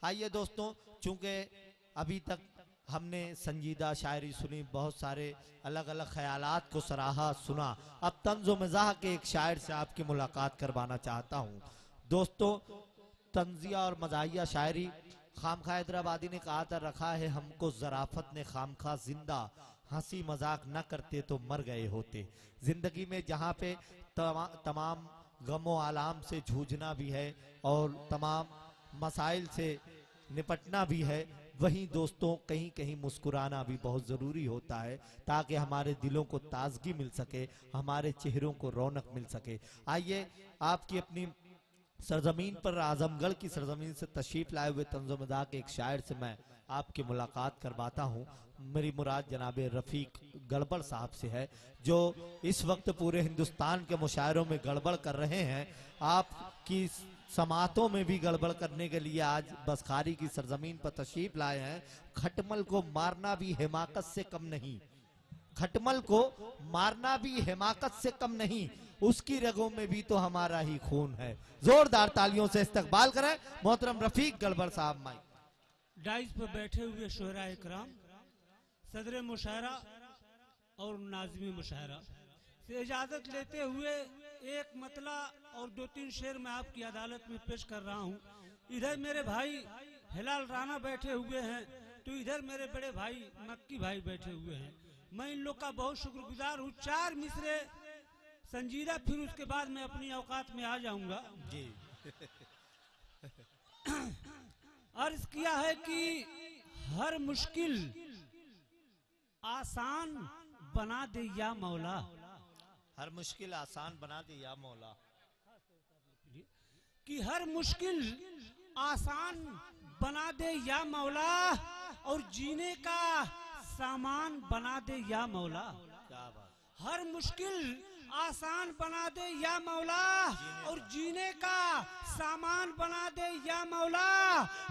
आइए दोस्तों, चूंकि अभी तक हमने संजीदा शायरी सुनी, बहुत सारे अलग अलग ख्यालात को सराहा सुना, अब तंज़ो मिज़ाह के एक शायर से आपकी मुलाकात करवाना चाहता हूँ। दोस्तों, तंजिया और मज़ाहिया शायरी खामखा हैदराबादी ने कहा था, रखा है हमको ज़राफत ने खामखा जिंदा, हंसी मजाक न करते तो मर गए होते। जिंदगी में जहाँ पे तमाम गमो आलाम से जूझना भी है और तमाम मसाइल से निपटना भी है, वहीं दोस्तों कहीं कहीं मुस्कुराना भी बहुत ज़रूरी होता है, ताकि हमारे दिलों को ताजगी मिल सके, हमारे चेहरों को रौनक मिल सके। आइए आपकी अपनी सरजमीन पर, आजमगढ़ की सरजमीन से तशरीफ लाए हुए तंज़ो मिज़ाह के एक शायर से मैं आपकी मुलाकात करवाता हूँ। मेरी मुराद जनाब रफ़ीक गड़बड़ साहब से है, जो इस वक्त पूरे हिंदुस्तान के मुशायरों में गड़बड़ कर रहे हैं। आपकी समातों में भी गड़बड़ करने के लिए आज बसखारी की सरजमीन पर तशरीफ लाए हैं। खटमल को मारना भी हिमाकत से कम नहीं, खटमल को मारना भी हिमाकत से कम नहीं, उसकी रगों में भी तो हमारा ही खून है। जोरदार तालियों से इस्तकबाल करें मोहतरम रफीक गड़बड़ साहब। माई डाइस पर बैठे हुए शोहरा इकराम, सदर मुशायरा और नाज़मी मुशायरा से इजाजत लेते हुए एक मतला और 2-3 शेर मैं आपकी अदालत में पेश कर रहा हूँ। इधर मेरे भाई हिलाल राणा बैठे हुए हैं, तो इधर मेरे बड़े भाई मक्की भाई बैठे हुए हैं। मैं इन लोग का बहुत शुक्रगुजार हूँ। 4 मिसरे संजीदा, फिर उसके बाद मैं अपनी औकात में आ जाऊंगा जी। अर्ज किया है कि हर मुश्किल आसान बना दे या मौला, हर मुश्किल आसान बना दे या मौला, कि हर मुश्किल आसान बना दे या मौला, और जीने का सामान बना दे या मौला। क्या बात। हर मुश्किल आसान बना दे या मौला, और जीने का सामान बना दे या मौला,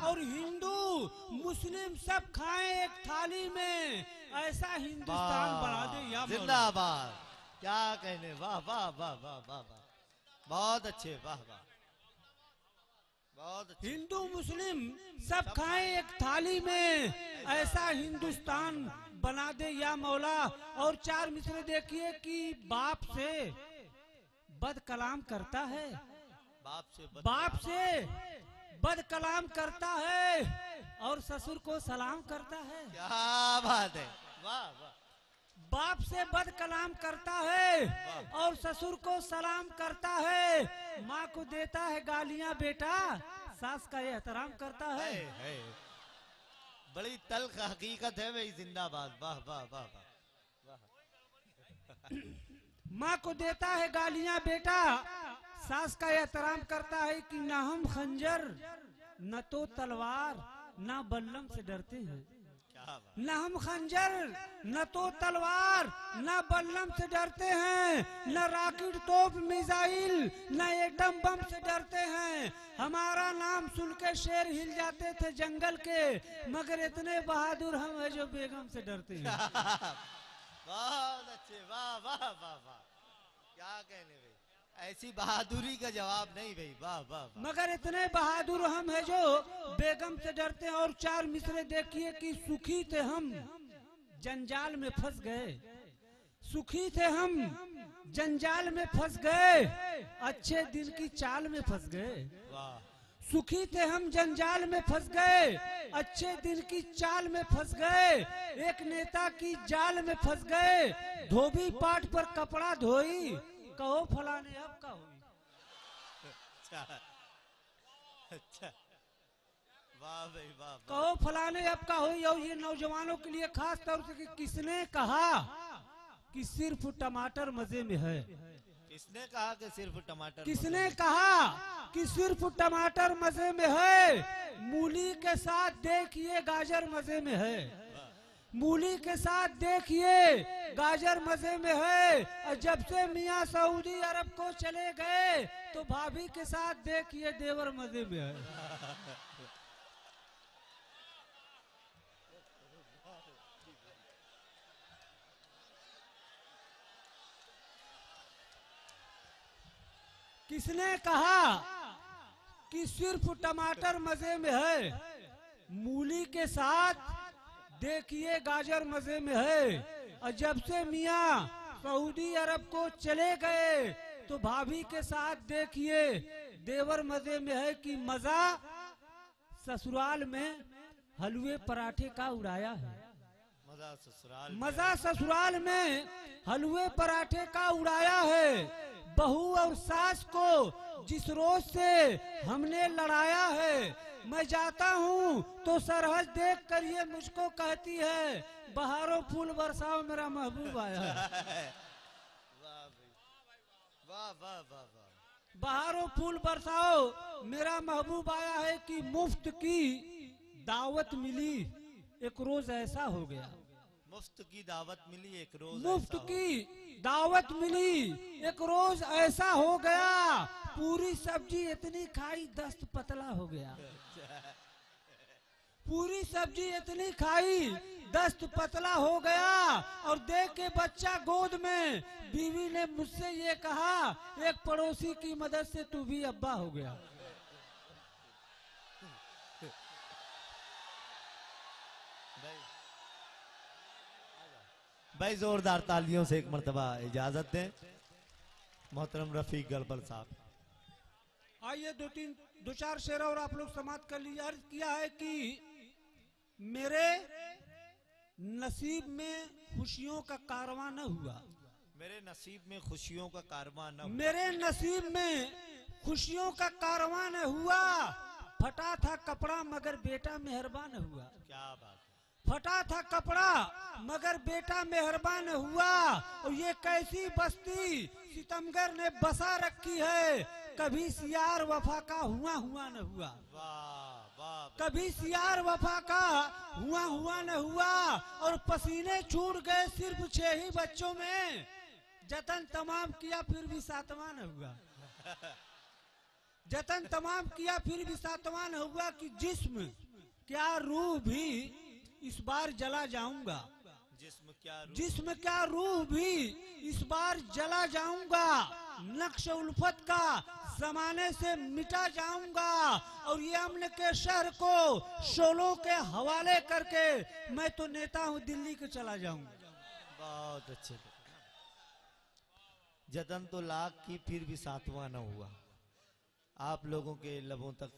और हिंदू मुस्लिम सब खाएं एक थाली में, ऐसा हिंदुस्तान बना दे या मौला। जिंदाबाद। क्या कहने, वाह वाह वाह वाह वाह वाह, बहुत अच्छे, वाह वाह, बहुत अच्छे। हिंदू मुस्लिम सब खाएं एक थाली में, ऐसा हिंदुस्तान बना दे या मौला। और 4 मिसरे देखिए कि बाप से बद कलाम करता है, बाप से बद कलाम करता है, और ससुर को सलाम करता है। क्या बात है, वाह वाह। बाप से बद कलाम करता है और ससुर को सलाम करता है। माँ को देता है गालियाँ बेटा, सास का एहतराम करता है। बड़ी तल्ख हकीकत है भाई, जिंदाबाद, वाह वाह वाह वाह। माँ को देता है गालियाँ बेटा, सास का एहतराम करता है कि न हम खंजर न तो तलवार न बल्लम से डरते हैं, न हम खंजर न तो तलवार न बल्लम से डरते हैं, न रॉकेट तोप मिसाइल न एटम बम से डरते हैं। हमारा नाम सुन के शेर हिल जाते थे जंगल के, मगर इतने बहादुर हम हैं जो बेगम से डरते हैं। बहुत अच्छे, वाह वाह वाह वाह। क्या कहने भाई, ऐसी बहादुरी का जवाब नहीं भाई, वाह वाह। मगर इतने बहादुर हम हैं जो बेगम से डरते हैं। और 4 मिसरे देखिए कि सुखी थे हम जंजाल में फंस गए, सुखी थे हम जंजाल में फंस गए, अच्छे दिन की चाल में फंस गए। सुखी थे हम जंजाल में फंस गए, अच्छे दिन की चाल में फंस गए, एक नेता की जाल में फंस गए, धोबी पाट पर कपड़ा धोई, कहो फलाने अब का हुई। अच्छा, वाह भाई वाह। कहो फलाने अब का हुई। और ये नौजवानों के लिए खास तौर से कि किसने कहा कि सिर्फ टमाटर मजे में है, किसने कहा कि सिर्फ टमाटर, किसने कहा कि सिर्फ टमाटर मजे में है, मूली के साथ देखिए गाजर मजे में है, मूली के साथ देखिए गाजर मजे में है। और जब से मियाँ सऊदी अरब को चले गए तो भाभी के साथ देखिए देवर मजे में है। किसने कहा कि सिर्फ टमाटर मजे में है, मूली के साथ देखिए गाजर मजे में है। और जब से मियाँ सऊदी अरब को चले गए तो भाभी के साथ देखिए देवर मजे में है कि मजा ससुराल में हलवे पराठे का उड़ाया है। मजा ससुराल में हलवे पराठे का उड़ाया है। बहू और सास को जिस रोज से हमने लड़ाया है, मैं जाता हूँ तो सरहद देख कर ये मुझको कहती है बहारों फूल बरसाओ मेरा महबूब आया है। वाह वाह वाह वाह। बहारों फूल बरसाओ मेरा महबूब आया है कि मुफ्त की दावत मिली एक रोज ऐसा हो गया। मुफ्त की दावत मिली एक रोज मुफ्त ऐसा हो की दावत मिली एक रोज ऐसा हो गया। पूरी सब्जी इतनी खाई दस्त पतला हो गया। पूरी सब्जी इतनी खाई दस्त पतला हो गया। और देख के बच्चा गोद में बीवी ने मुझसे ये कहा एक पड़ोसी की मदद से तू भी अब्बा हो गया। भाई जोरदार तालियों से एक मर्तबा इजाजत दें मोहतरम रफीक गलबल साहब। आइए दो चार शेर और आप लोग समाप्त कर लीजिए। अर्ज किया है कि मेरे नसीब में खुशियों का कारवां न हुआ। मेरे नसीब में खुशियों का कारवां न हुआ। मेरे नसीब में खुशियों का कारवां न हुआ। फटा था कपड़ा मगर बेटा मेहरबान हुआ। क्या बात। फटा था कपड़ा मगर बेटा मेहरबान हुआ। और ये कैसी बस्ती सितमगर ने बसा रखी है, कभी सियार वफा का हुआ न हुआ। वाह वाह। कभी सियार वफा का हुआ न हुआ। और पसीने छूट गए सिर्फ 6 ही बच्चों में, जतन तमाम किया फिर भी 7वां न हुआ। जतन तमाम किया फिर भी 7वां न हुआ कि जिस्म क्या रूह भी इस बार जला जाऊंगा। जिस्म क्या रूह भी इस बार जला जाऊंगा। नक्श उल्फत का जमाने से मिटा जाऊंगा। और ये अमन के शहर को शोलों के हवाले करके मैं तो नेता हूँ दिल्ली के चला जाऊंगा। बहुत अच्छे। जतन तो लाख की फिर भी 7वां न हुआ। आप लोगों के लबों तक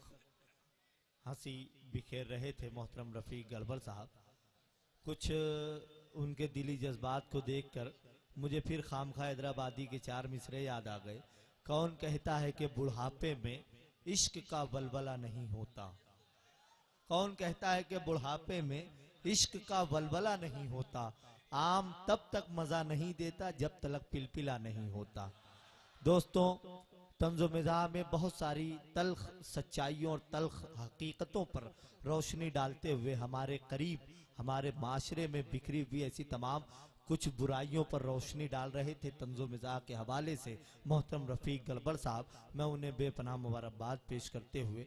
हंसी बिखेर रहे थे मोहतरम रफीक गलबल साहब। कुछ उनके दिली जज्बात को देखकर मुझे फिर खामखा हैदराबादी के 4 मिसरे याद आ गए। कौन कहता है कि बुढ़ापे में इश्क का वलवला नहीं होता। कौन कहता है कि बुढ़ापे में इश्क का वलवला नहीं होता। आम तब तक मजा नहीं देता जब तक पिलपिला नहीं होता। दोस्तों, तंज़ो मिज़ाह में बहुत सारी तल्ख सच्चाइयों और तल्ख हकीकतों पर रोशनी डालते हुए हमारे करीब हमारे माशरे में बिखरी हुई ऐसी तमाम कुछ बुराइयों पर रोशनी डाल रहे थे तंज़ो मिज़ाह के हवाले से मोहतरम रफीक गलबल साहब। मैं उन्हें बेपनाह मुबारकबाद पेश करते हुए